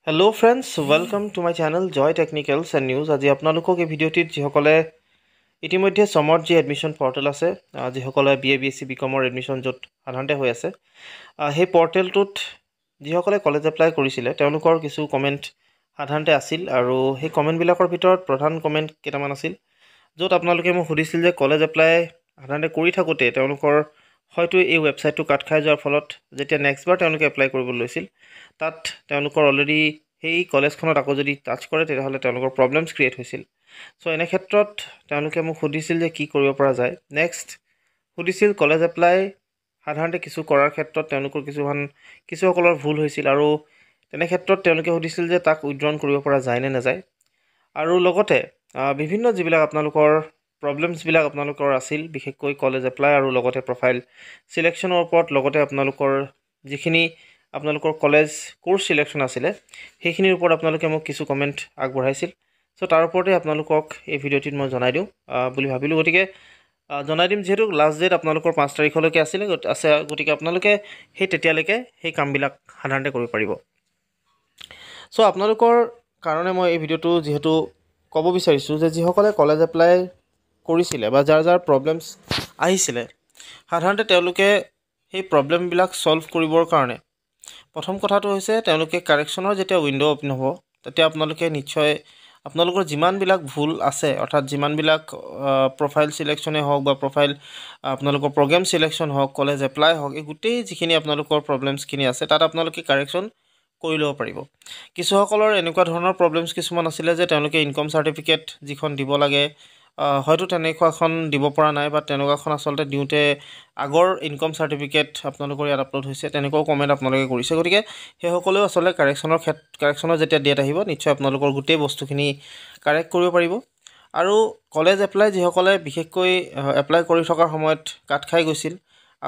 Hello friends, welcome to my channel Joy Technicals and News. আজি আপোনালোকক এই ভিডিঅ'টিত যিসকলে ইতিমধ্যে সমত যি এডমিশ্যন পৰ্টেল আছে যিসকলে BA BSc BCom এডমিশ্যন য'ত সাধাৰণতে হৈ আছে সেই পৰ্টেলটোত যিসকলে কলেজ এপ্লাই কৰিছিলে তেওঁলোকৰ কিছু কমেণ্ট সাধাৰণতে আছিল আৰু সেই কমেণ্টবিলাকৰ ভিতৰত প্ৰধান কমেণ্ট কেইটামান আছিল য'ত আপোনালোকে মোক সুধিছিল যে কলেজ এপ্লাই সাধাৰণতে কৰি থাকোঁতে তেওঁলোকৰ হয়তো এই ৱেবছাইটটো কাট খাই যোৱাৰ ফলত যেতিয়া নেক্সটবাৰ তেওঁলোকে এপ্লাই কৰিব লৈছিল তাত তেওঁলোকৰ অলৰেডি সেই কলেজখনত আকৌ যদি টাচ কৰে তেতিয়াহ'লে তেওঁলোকৰ প্ৰব্লেমছ ক্ৰিয়েট হৈছিল চ' এনে ক্ষেত্ৰত তেওঁলোকে মোক সুধিছিল যে কি কৰিব পৰা যায় নেক্সট সুধিছিল কলেজ এপ্লাই সাধাৰণতে কিছু কৰাৰ ক্ষেত্ৰত তেওঁলোকৰ কিছুসকলৰ ভুল হৈছিল আৰু তেনে ক্ষেত্ৰত তেওঁলোকে সুধিছিল যে তাক উইথড্ৰন কৰিব পৰা যায় নে নাযায় আৰু লগতে বিভিন্ন যিবিলাক আপোনালোকৰ প্ৰব্লেমছবিলাক আপোনালোকৰ আছিল বিশেষকৈ কলেজ এপ্লাই আৰু লগতে প্ৰফাইল চিলেকশ্যনৰ ওপৰত লগতে আপোনালোকৰ যিখিনি আপোনালোকৰ কলেজ কোৰ্চ চিলেকশ্যন আছিলে সেইখিনিৰ ওপৰত আপোনালোকে মোক কিছু কমেণ্ট আগবঢ়াইছিল চ' তাৰ ওপৰতে আপোনালোকক এই ভিডিঅ'টিত মই জনাই দিওঁ বুলি ভাবিলোঁ গতিকে জনাই দিম যিহেতু লাষ্ট ডেট আপোনালোকৰ 5 তাৰিখলৈকে আছে গতিকে আপোনালোকে সেই তেতিয়ালৈকে সেই কামবিলাক সাধাৰণতে কৰিব পাৰিব চ' আপোনালোকৰ কাৰণে মই এই ভিডিঅ'টো যিহেতু ক'ব বিচাৰিছোঁ যে যিসকলে কলেজ এপ্লাই কৰিছিলে বা যাৰ প্ৰব্লেমছ আহিছিলে সাধাৰণতে তেওঁলোকে সেই প্ৰব্লেমবিলাক ছল্ভ কৰিবৰ কাৰণে প্ৰথম কথাটো হৈছে তেওঁলোকে কাৰেকশ্যনৰ যেতিয়া উইণ্ড' অ'পেন হ'ব তেতিয়া আপোনালোকে নিশ্চয় আপোনালোকৰ যিমানবিলাক ভুল আছে অৰ্থাৎ যিমানবিলাক প্ৰফাইল চিলেকশ্যনে হওক বা প্ৰফাইল আপোনালোকৰ প্ৰগ্ৰেম চিলেকশ্যন হওক কলেজ এপ্লাই হওক এই গোটেই যিখিনি আপোনালোকৰ প্ৰব্লেমছখিনি আছে তাত আপোনালোকে কাৰেকশ্যন কৰি ল'ব পাৰিব কিছুসকলৰ এনেকুৱা ধৰণৰ প্ৰব্লেমছ কিছুমান আছিলে যে তেওঁলোকে ইনকম চাৰ্টিফিকেট যিখন দিব লাগে হয়তো তেনেকুৱাখন দিব পৰা নাই বা তেনেকুৱাখন আচলতে দিওঁতে আগৰ ইনকম চাৰ্টিফিকেট আপোনালোকৰ ইয়াত আপলোড হৈছে তেনেকুৱাও কমেণ্ট আপোনালোকে কৰিছে গতিকে সেইসকলেও আচলতে কাৰেকশ্যনৰ যেতিয়া ডেট আহিব নিশ্চয় আপোনালোকৰ গোটেই বস্তুখিনি কাৰেক্ট কৰিব পাৰিব আৰু কলেজ এপ্লাই যিসকলে বিশেষকৈ এপ্লাই কৰি থকাৰ সময়ত কাট খাই গৈছিল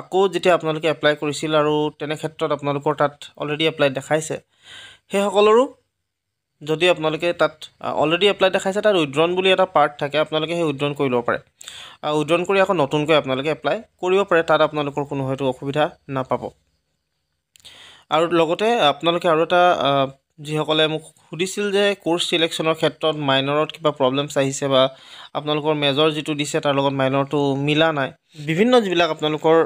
আকৌ যেতিয়া আপোনালোকে এপ্লাই কৰিছিল আৰু তেনে ক্ষেত্ৰত আপোনালোকৰ তাত অলৰেডি এপ্লাই দেখাইছে সেইসকলৰো যদি আপোনালোকে তাত অলৰেডি এপ্লাই দেখাইছে তাত উইথড্ৰন বুলি এটা পাৰ্ট থাকে আপোনালোকে সেই উইথড্ৰন কৰি ল'ব পাৰে উইথড্ৰন কৰি আকৌ নতুনকৈ আপোনালোকে এপ্লাই কৰিব পাৰে তাত আপোনালোকৰ কোনো হয়তো অসুবিধা নাপাব আৰু লগতে আপোনালোকে আৰু এটা যিসকলে মোক সুধিছিল যে কোৰ্চ চিলেকশ্যনৰ ক্ষেত্ৰত মাইনৰত কিবা প্ৰব্লেমছ আহিছে বা আপোনালোকৰ মেজৰ যিটো দিছে তাৰ লগত মাইনৰটো মিলা নাই বিভিন্ন যিবিলাক আপোনালোকৰ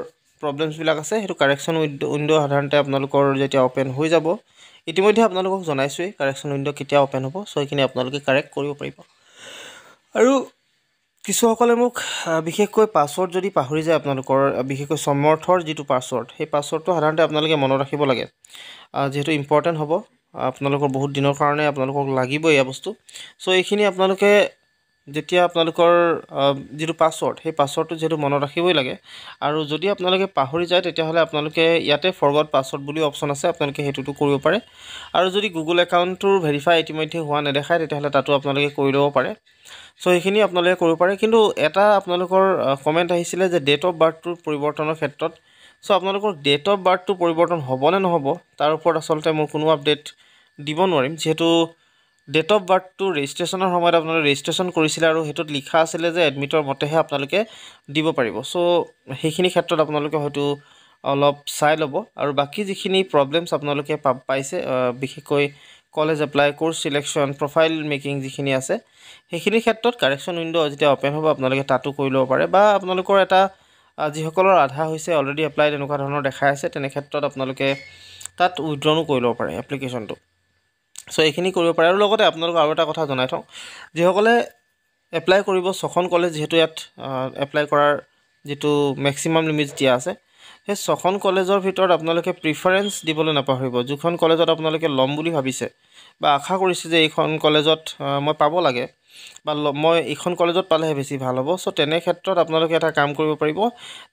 প্ৰব্লেমছবিলাক আছে সেইটো কাৰেকশ্যন উইণ্ড' সাধাৰণতে আপোনালোকৰ যেতিয়া অ'পেন হৈ যাব ইতিমধ্যে আপোনালোকক জনাইছোঁৱেই কাৰেকশ্যন উইণ্ড' কেতিয়া অ'পেন হ'ব চ' সেইখিনি আপোনালোকে কাৰেক্ট কৰিব পাৰিব আৰু কিছুসকলে মোক বিশেষকৈ পাছৱৰ্ড যদি পাহৰি যায় আপোনালোকৰ বিশেষকৈ সমৰ্থৰ যিটো পাছৱৰ্ড সেই পাছৱৰ্ডটো সাধাৰণতে আপোনালোকে মনত ৰাখিব লাগে যিহেতু ইম্পৰ্টেণ্ট হ'ব আপোনালোকৰ বহুত দিনৰ কাৰণে আপোনালোকক লাগিব এয়া বস্তু চ' এইখিনি আপোনালোকে যেতিয়া আপোনালোকৰ যিটো পাছৱৰ্ড সেই পাছৱৰ্ডটো যিহেতু মনত ৰাখিবই লাগে আৰু যদি আপোনালোকে পাহৰি যায় তেতিয়াহ'লে আপোনালোকে ইয়াতে ফৰগট পাছৱৰ্ড বুলি অপশ্যন আছে আপোনালোকে সেইটোতো কৰিব পাৰে আৰু যদি গুগল একাউণ্টটোৰ ভেৰিফাই ইতিমধ্যে হোৱা নেদেখায় তেতিয়াহ'লে তাতো আপোনালোকে কৰি ল'ব পাৰে চ' সেইখিনি আপোনালোকে কৰিব পাৰে কিন্তু এটা আপোনালোকৰ কমেণ্ট আহিছিলে যে ডেট অফ বাৰ্থটোৰ পৰিৱৰ্তনৰ ক্ষেত্ৰত চ' আপোনালোকৰ ডেট অফ বাৰ্থটো পৰিৱৰ্তন হ'ব নে নহ'ব তাৰ ওপৰত আচলতে মোৰ কোনো আপডেট দিব নোৱাৰিম যিহেতু ডেট অফ বাৰ্থটো ৰেজিষ্ট্ৰেশ্যনৰ সময়ত আপোনালোকে ৰেজিষ্ট্ৰেশ্যন কৰিছিলে আৰু সেইটোত লিখা আছিলে যে এডমিটৰ মতেহে আপোনালোকে দিব পাৰিব চ' সেইখিনি ক্ষেত্ৰত আপোনালোকে হয়তো অলপ চাই ল'ব আৰু বাকী যিখিনি প্ৰব্লেমছ আপোনালোকে পাইছে বিশেষকৈ college apply course selection profile making যিখিনি আছে সেইখিনি ক্ষেত্ৰত কাৰেকশ্যন উইণ্ড' যেতিয়া অ'পেন হ'ব আপোনালোকে তাতো কৰি ল'ব পাৰে বা আপোনালোকৰ এটা যিসকলৰ আধা হৈছে অলৰেডি এপ্লাই তেনেকুৱা ধৰণৰ দেখাই আছে তেনে ক্ষেত্ৰত আপোনালোকে তাত উইথড্ৰনো কৰি ল'ব পাৰে এপ্লিকেশ্যনটো চ' এইখিনি কৰিব পাৰে আৰু লগতে আপোনালোকক আৰু এটা কথা জনাই থওঁ যিসকলে এপ্লাই কৰিব 6খন কলেজ যিহেতু ইয়াত এপ্লাই কৰাৰ যিটো মেক্সিমাম লিমিট দিয়া আছে সেই 6খন কলেজৰ ভিতৰত আপোনালোকে প্ৰিফাৰেঞ্চ দিবলৈ নাপাহৰিব যিখন কলেজত আপোনালোকে ল'ম বুলি ভাবিছে বা আশা কৰিছে যে এইখন কলেজত মই পাব লাগে বা মই এইখন কলেজত পালেহে বেছি ভাল হ'ব চ' তেনে ক্ষেত্ৰত আপোনালোকে এটা কাম কৰিব পাৰিব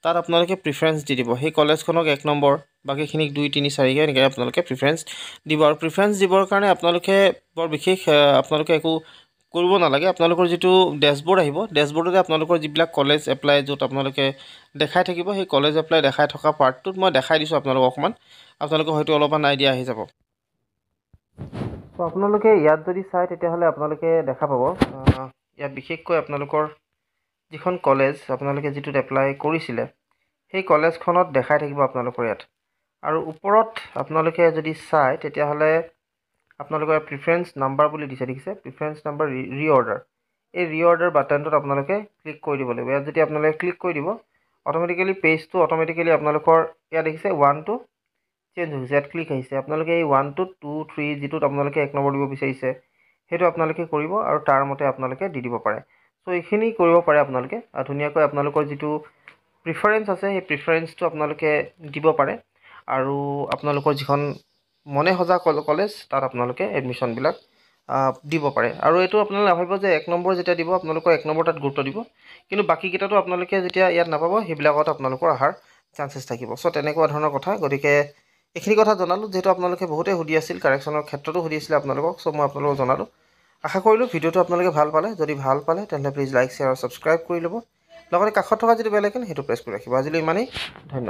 তাত আপোনালোকে প্ৰিফাৰেঞ্চ দি দিব সেই কলেজখনক 1 নম্বৰ বাকীখিনিক 2 3 4 এনেকৈ আপোনালোকে প্ৰিফাৰেঞ্চ দিব আৰু প্ৰিফাৰেঞ্চ দিবৰ কাৰণে আপোনালোকে বৰ বিশেষ আপোনালোকে একো কৰিব নালাগে আপোনালোকৰ যিটো ডেছবৰ্ড আহিব ডেছবৰ্ডতে আপোনালোকৰ যিবিলাক কলেজ এপ্লাই য'ত আপোনালোকে দেখাই থাকিব সেই কলেজ এপ্লাই দেখাই থকা পাৰ্টটোত মই দেখাই দিছোঁ আপোনালোকক অকণমান আপোনালোকে হয়তো অলপমান আইডিয়া আহি যাব চ' আপোনালোকে ইয়াত যদি চাই তেতিয়াহ'লে আপোনালোকে দেখা পাব ইয়াত বিশেষকৈ আপোনালোকৰ যিখন কলেজ আপোনালোকে যিটোত এপ্লাই কৰিছিলে সেই কলেজখনত দেখাই থাকিব আপোনালোকৰ ইয়াত আৰু ওপৰত আপোনালোকে যদি চাই তেতিয়াহ'লে আপোনালোকৰ প্ৰিফাৰেঞ্চ নাম্বাৰ বুলি দিছে দেখিছে প্ৰিফাৰেঞ্চ নাম্বাৰ ৰিঅৰ্ডাৰ এই ৰিঅৰ্ডাৰ বাটনটোত আপোনালোকে ক্লিক কৰি দিব লাগিব ইয়াত যদি আপোনালোকে ক্লিক কৰি দিব অট'মেটিকেলি পেজটো অট'মেটিকেলি আপোনালোকৰ ইয়াত দেখিছে 1 to চেঞ্জ হৈছে ইয়াত ক্লিক আহিছে আপোনালোকে এই 1 to 2 3 যিটোত আপোনালোকে 1 নম্বৰ দিব বিচাৰিছে সেইটো আপোনালোকে কৰিব আৰু তাৰ মতে আপোনালোকে দি দিব পাৰে সো এইখিনি কৰিব পাৰে আপোনালোকে ধুনীয়াকৈ আপোনালোকৰ যিটো প্ৰিফাৰেঞ্চ আছে সেই প্ৰিফাৰেঞ্চটো আপোনালোকে দিব পাৰে আৰু আপোনালোকৰ যিখন মনে সজা কলেজ তাত আপোনালোকে এডমিশ্যনবিলাক দিব পাৰে আৰু এইটো আপোনালোকে নাভাবিব যে 1 নম্বৰ যেতিয়া দিব আপোনালোকৰ 1 নম্বৰ তাত গুৰুত্ব দিব কিন্তু বাকীকেইটাতো আপোনালোকে যেতিয়া ইয়াত নাপাব সেইবিলাকত আপোনালোকৰ আহাৰ চান্সেছ থাকিব সো তেনেকুৱা ধৰণৰ কথা গতিকে এইখিনি কথা জনালোঁ যেহেতু আপোনালোকে বহুতে সুধি আছিল কাৰেকশ্যনৰ ক্ষেত্ৰতো সুধি আছিল আপোনালোকক সো মই আপোনালোকক জনালোঁ আশা কৰিলোঁ ভিডিঅ'টো আপোনালোকে ভাল পালে যদি ভাল পালে তেন্তে প্লিজ লাইক শ্বেয়াৰ আৰু ছাবস্ক্ৰাইব কৰি ল'ব লগতে কাষত থকা যিটো বেল আইকন সেইটো প্ৰেছ কৰি ৰাখিব আজিলৈ ইমানেই ধন্যবাদ